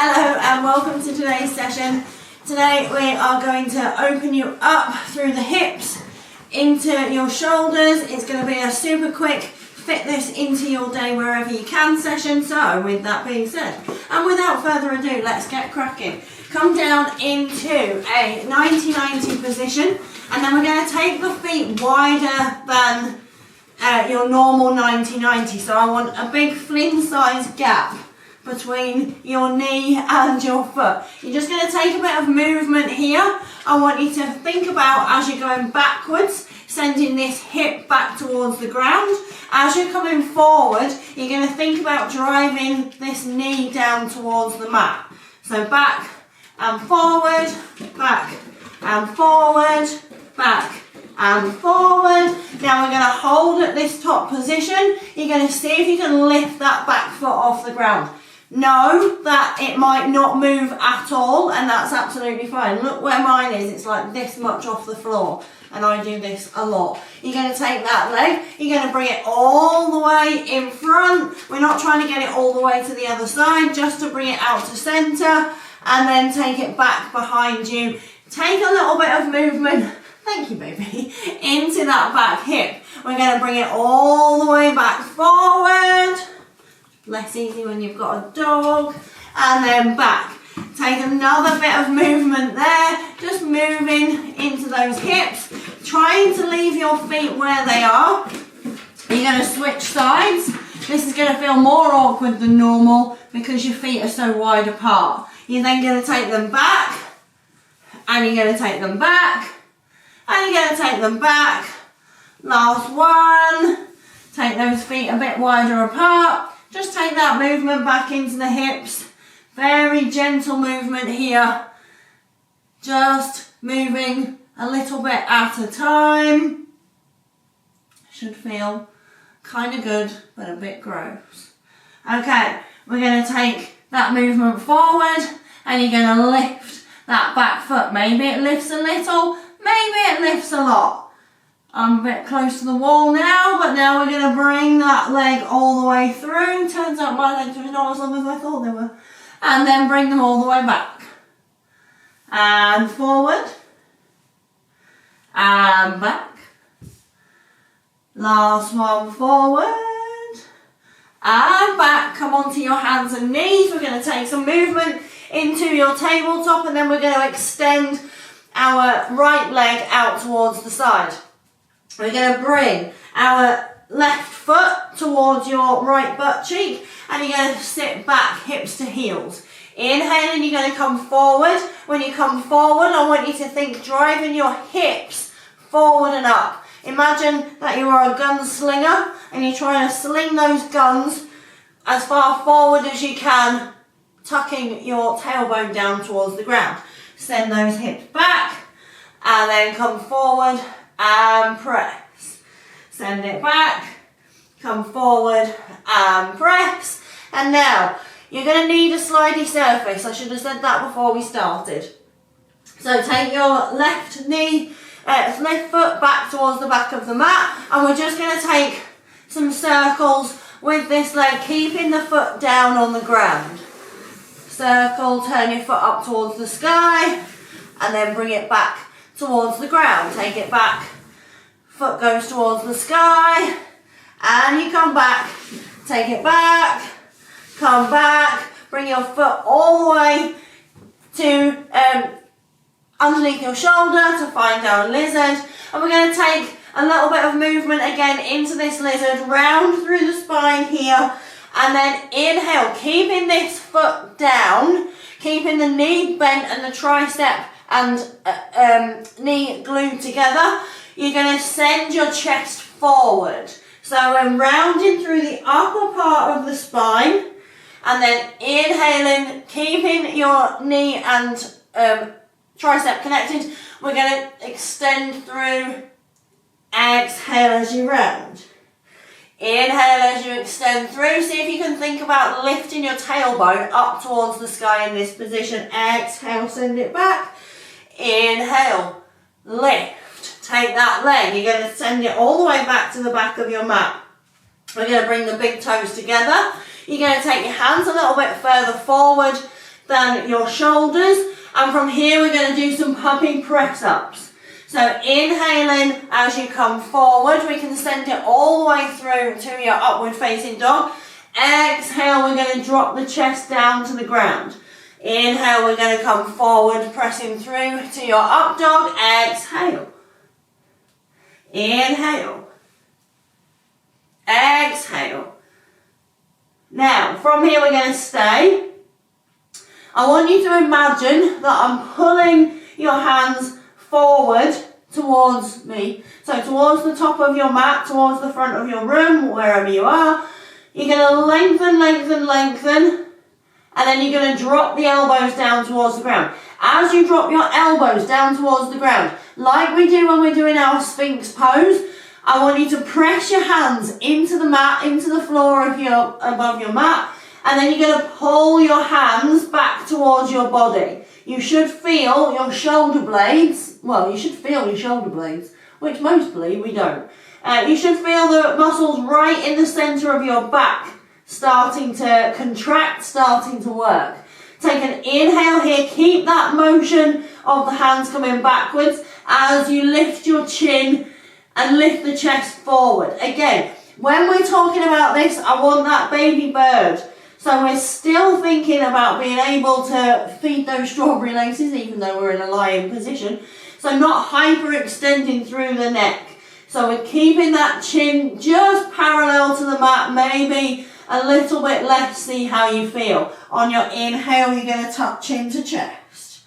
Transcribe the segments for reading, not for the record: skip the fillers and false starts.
Hello and welcome to today's session. Today we are going to open you up through the hips into your shoulders. It's going to be a super quick fit this into your day wherever you can session. So with that being said, and without further ado, let's get cracking. Come down into a 90-90 position, and then we're going to take the feet wider than your normal 90-90. So I want a big fling size gap between your knee and your foot. You're just going to take a bit of movement here. I want you to think about, as you're going backwards, sending this hip back towards the ground. As you're coming forward, you're going to think about driving this knee down towards the mat. So back and forward, back and forward, back and forward. Now we're going to hold at this top position. You're going to see if you can lift that back foot off the ground. Know that it might not move at all, and that's absolutely fine. Look where mine is, it's like this much off the floor, and I do this a lot. You're going to take that leg, you're going to bring it all the way in front. We're not trying to get it all the way to the other side, just to bring it out to centre, and then take it back behind you. Take a little bit of movement, thank you baby, into that back hip. We're going to bring it all the way back forward. Less easy when you've got a dog. And then back. Take another bit of movement there. Just moving into those hips. Trying to leave your feet where they are. You're going to switch sides. This is going to feel more awkward than normal because your feet are so wide apart. You're then going to take them back. And you're going to take them back. And you're going to take them back. Last one. Take those feet a bit wider apart. Just take that movement back into the hips. Very gentle movement here. Just moving a little bit at a time. Should feel kind of good, but a bit gross. Okay, we're going to take that movement forward and you're going to lift that back foot. Maybe it lifts a little, maybe it lifts a lot. I'm a bit close to the wall now, but now we're going to bring that leg all the way through. Turns out my legs are not as long as I thought they were. And then bring them all the way back. And forward. And back. Last one, forward. And back. Come onto your hands and knees. We're going to take some movement into your tabletop, and then we're going to extend our right leg out towards the side. We're going to bring our left foot towards your right butt cheek, and you're going to sit back, hips to heels. Inhaling, you're going to come forward. When you come forward, I want you to think driving your hips forward and up. Imagine that you are a gunslinger and you're trying to sling those guns as far forward as you can, tucking your tailbone down towards the ground. Send those hips back and then come forward and press. Send it back, come forward and press. And now, you're going to need a slidey surface. I should have said that before we started. So take your left knee, left foot back towards the back of the mat, and we're just going to take some circles with this leg, keeping the foot down on the ground. Circle, turn your foot up towards the sky, and then bring it back towards the ground. Take it back, foot goes towards the sky, and you come back, take it back, come back, bring your foot all the way to underneath your shoulder to find our lizard, and we're going to take a little bit of movement again into this lizard, round through the spine here, and then inhale, keeping this foot down, keeping the knee bent and the tricep and knee glued together. You're going to send your chest forward. So I'm rounding through the upper part of the spine, and then inhaling, keeping your knee and tricep connected. We're going to extend through. Exhale as you round. Inhale as you extend through. See if you can think about lifting your tailbone up towards the sky in this position. Exhale, send it back. Inhale, lift. Take that leg. You're going to send it all the way back to the back of your mat. We're going to bring the big toes together. You're going to take your hands a little bit further forward than your shoulders. And from here we're going to do some puppy press ups. So inhaling as you come forward, we can send it all the way through to your upward facing dog. Exhale, we're going to drop the chest down to the ground. Inhale, we're going to come forward, pressing through to your up dog. Exhale. Inhale. Exhale. Now, from here we're going to stay. I want you to imagine that I'm pulling your hands forward towards me. So towards the top of your mat, towards the front of your room, wherever you are. You're going to lengthen, lengthen, lengthen. And then you're going to drop the elbows down towards the ground. As you drop your elbows down towards the ground, like we do when we're doing our Sphinx pose, I want you to press your hands into the mat, into the floor if you're above your mat, and then you're going to pull your hands back towards your body. You should feel your shoulder blades, well, you should feel your shoulder blades, which mostly we don't. You should feel the muscles right in the centre of your back starting to contract, starting to work. Take an inhale here, keep that motion of the hands coming backwards as you lift your chin and lift the chest forward. Again, when we're talking about this, I want that baby bird. So we're still thinking about being able to feed those strawberry laces, even though we're in a lying position. So not hyperextending through the neck. So we're keeping that chin just parallel to the mat, maybe a little bit less, see how you feel. On your inhale, you're going to tuck chin to chest.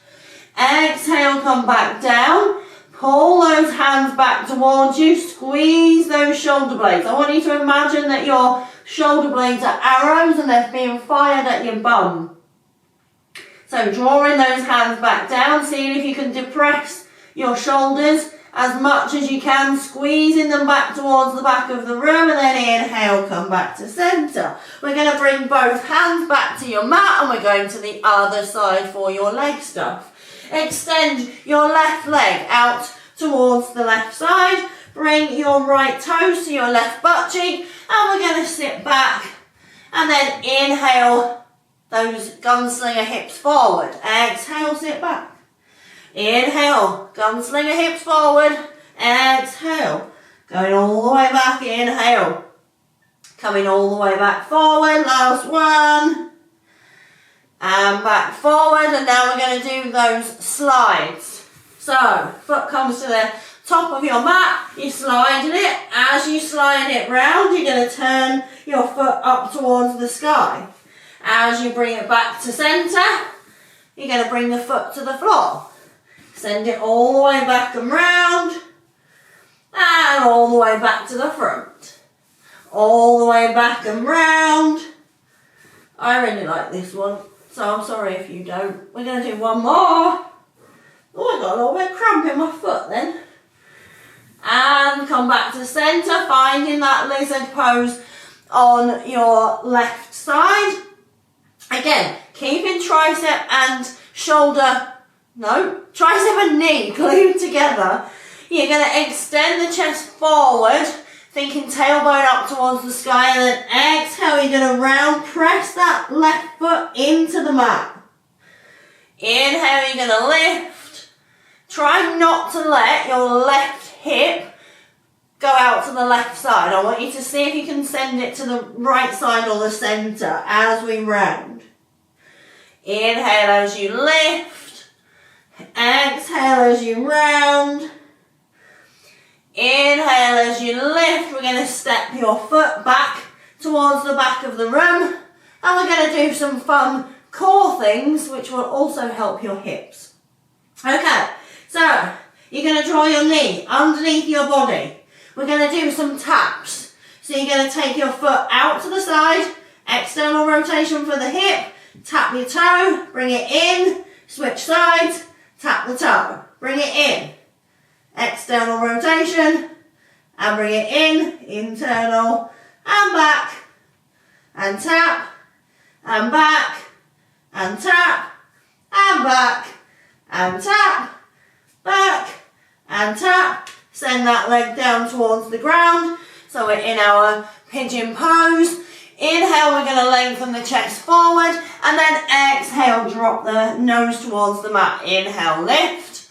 Exhale, come back down. Pull those hands back towards you. Squeeze those shoulder blades. I want you to imagine that your shoulder blades are arrows and they're being fired at your bum. So drawing those hands back down, seeing if you can depress your shoulders as much as you can, squeezing them back towards the back of the room, and then inhale, come back to centre. We're going to bring both hands back to your mat and we're going to the other side for your leg stuff. Extend your left leg out towards the left side. Bring your right toes to your left butt cheek and we're going to sit back and then inhale those gunslinger hips forward. Exhale, sit back. Inhale, gunslinger hips forward. Exhale, going all the way back. Inhale, coming all the way back forward. Last one. And back forward, and now we're going to do those slides. So, foot comes to the top of your mat, you slide it. As you slide it round, you're going to turn your foot up towards the sky. As you bring it back to centre, you're going to bring the foot to the floor. Send it all the way back and round, and all the way back to the front. All the way back and round. I really like this one. So I'm sorry if you don't. We're going to do one more. Oh, I got a little bit of cramp in my foot then. And come back to centre, finding that lizard pose on your left side. Again, keeping tricep and tricep and knee glued together. You're going to extend the chest forward, thinking tailbone up towards the sky, and then exhale, you're going to round press that left foot into the mat. Inhale, you're going to lift. Try not to let your left hip go out to the left side. I want you to see if you can send it to the right side or the centre as we round. Inhale as you lift. Exhale as you round. Inhale as you lift. We're going to step your foot back towards the back of the room, and we're going to do some fun core things which will also help your hips. Okay, so you're going to draw your knee underneath your body. We're going to do some taps. So you're going to take your foot out to the side, external rotation for the hip, tap your toe, bring it in, switch sides, tap the toe, bring it in. External rotation, and bring it in, internal, and back, and tap, and back, and tap, and back, and tap, back, and tap. Send that leg down towards the ground. So we're in our pigeon pose. Inhale, we're going to lengthen the chest forward, and then exhale, drop drop the nose towards the mat. Inhale, lift.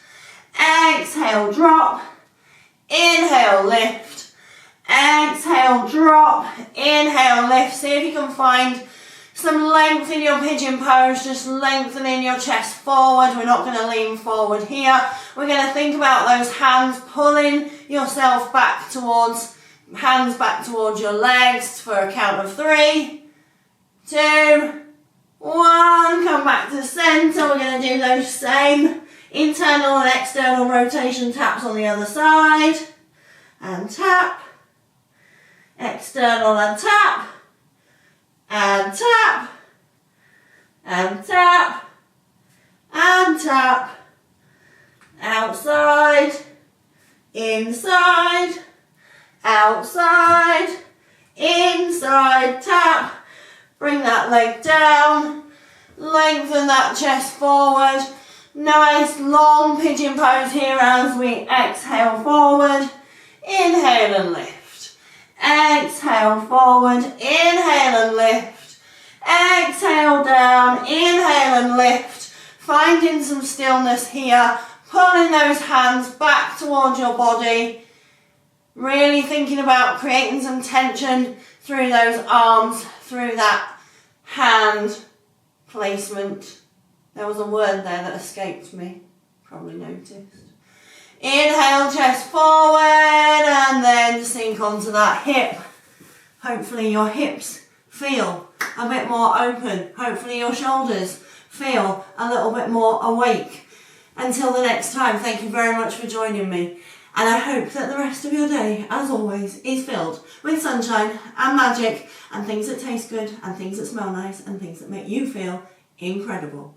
Exhale, drop. Inhale, lift. Exhale, drop. Inhale, lift. See if you can find some length in your pigeon pose, just lengthening your chest forward. We're not going to lean forward here. We're going to think about those hands, pulling yourself back towards, hands back towards your legs for a count of 3, 2, 1. Come back to center. We're going to do those same internal and external rotation taps on the other side. And tap. External and tap. And tap, and tap, and tap, outside, inside, outside, inside, tap, bring that leg down, lengthen that chest forward, nice long pigeon pose here as we exhale forward, inhale and lift. Exhale forward, inhale and lift. Exhale down, inhale and lift. Finding some stillness here, pulling those hands back towards your body. Really thinking about creating some tension through those arms, through that hand placement. There was a word there that escaped me, probably noticed. Inhale, chest forward, and then sink onto that hip. Hopefully your hips feel a bit more open. Hopefully your shoulders feel a little bit more awake. Until the next time, thank you very much for joining me. And I hope that the rest of your day, as always, is filled with sunshine and magic and things that taste good and things that smell nice and things that make you feel incredible.